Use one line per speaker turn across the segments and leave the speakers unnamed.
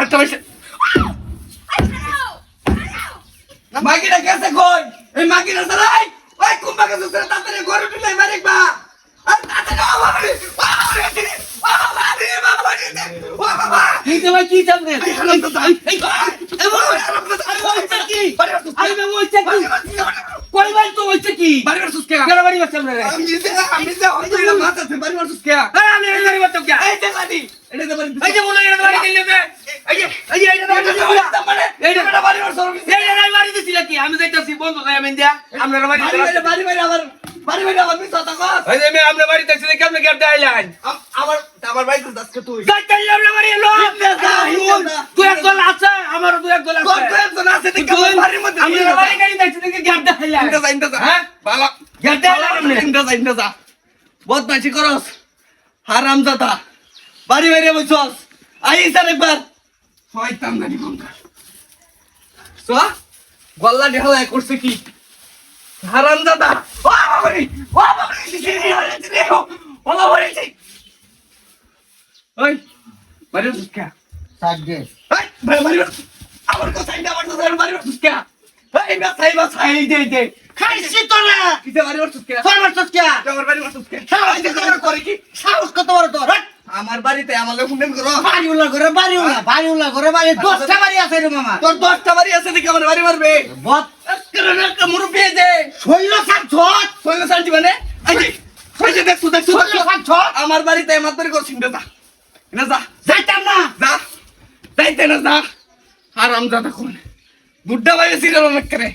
হাতটা বাইছে মাগিটা গেছে কই এই মাগিটা চালাই ওই কুম্বাকে দুসরে তাড়াতাড়ি ঘরে ঢুলে মারিবা আর তাড়াতাড়ি বাবা
এইটা ভাই কি চাপ রে
হারাম দাদা
কই ভাই তো হইছে কি
বাড়ি মারছস কে
কেন বাড়ি বাচ্চা রে
আমি যে হইলো মাথা আছে বাড়ি মারছস কে
আমি বাড়ি বাচ্চা কে
এই যে বাড়ি এটা তো বাড়ি
এই যে বলো এটা বাড়ি দিলে বে এইটা
বাড়ি মারছস
বাড়ি দিছিল কি আমি যাইতাছি বন্ধু যাই আমি দিয়া আমরা বাড়ি
বাড়ি আবার মিস হতা কস
এই যে আমরা বাড়ি যাইছি কেমনে গেট আইলাম
আমার বাড়ি তো আজকে তুই
যাইতাই আমরা বাড়ি এলো তুই এক দল আছে আমার দুই এক দল আছে
তুই একজন আছে দেখে বাড়ির মধ্যে
আমরা বাড়ি গাড়ি যাইছি দেখে গেট আইলাম
ইন্দা যা হ্যাঁ ভালো
গেট আইলাম
ইন্দা যা বদমাশি করস হারামজাদা বাড়ি বাইরে বসছস আইস আরেকবার শয়তান জানি কোনটা সো গল্লা ঢেলা করছে কি হারামজাদা ও বাবারে ও বাবারে ওই বাড়ি সুস্কা
সাজে
এই বাড়ি আমার কথা ইন্দা বাড়ি সুস্কা এই না সাই দে
খাইছি তো না
কিতে বাড়ি সুস্কা
ফরমাস কে
আমার বাড়ি সুস্কা
সাহস
করে কি
সাহস কত বড় তোর
আমার বাড়িতে আমার লোক হুন্ডেন করো
বাড়িওয়ালা ঘরে বাড়ি 10টা বাড়ি আছে রে মামা
তোর 10টা বাড়ি আছে দেখে আমার বাড়ি মারবে
বত
একটা মুরব্বী দে
শৈল সাচ্ছত
শৈল শান্তি মানে এই যে দেখছো
শৈল সাচ্ছত
আমার বাড়িতে মাতবারি করছিস না যা
যাইতাম না
যা যাইতে না যা হারাম দাদা কোন বুড্ডা ভাই সিরিয়াল অনেক করে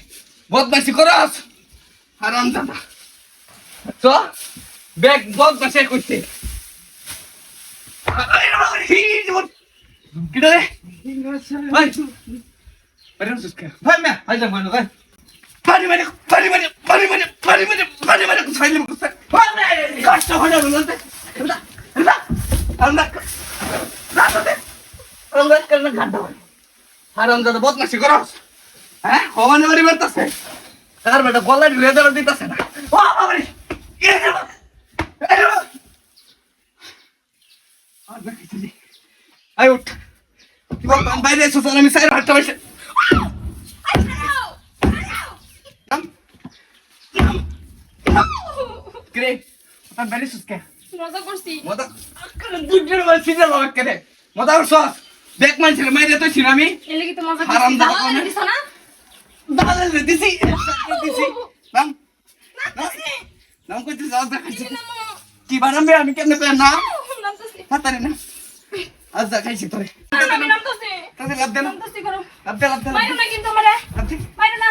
বদমাশি করস হারাম দাদা তো ব্যাগ বদমাশি করতে কিটা রে ভাই আরে সুস্কা
ভাই মে আইজা মানো ভাই
পানি কুছাইলে কুছাই কষ্ট হয়ে যাবে বলতে হারামজাদা বদমাশি করস হ্যাঁ হওয়ানে বাড়ি মারতাছে তার বেটা গলায় রেজার দিতেছে না ও বাবারে আই উঠ কি বল বাইরে এসো আমি সাইড হাঁটতে বসে কিরে আপনি বাইরে সুস্কে
মজা করছি
মজা দুধের মাছ সিরিয়াল অনেক করে মজা করছস দেখ মানুষের মাইরে তো ছিল আমি
এলে কি তো মজা
হারাম
করছি
দাদা
দাও দিছ না
দাদা দিছি নাম নাম কইতে যাও দেখাইছি কি বানাবে আমি কেমনে পেয়ে না
নামতাছি
হাতারে না আজ দেখাইছি তোরে
আমি নামতাছি
তাতে লাভ দে না
নামতাছি করো
লাভ দে
মাইরো না কিন্তু আমারে
লাভ দে
মাইরো না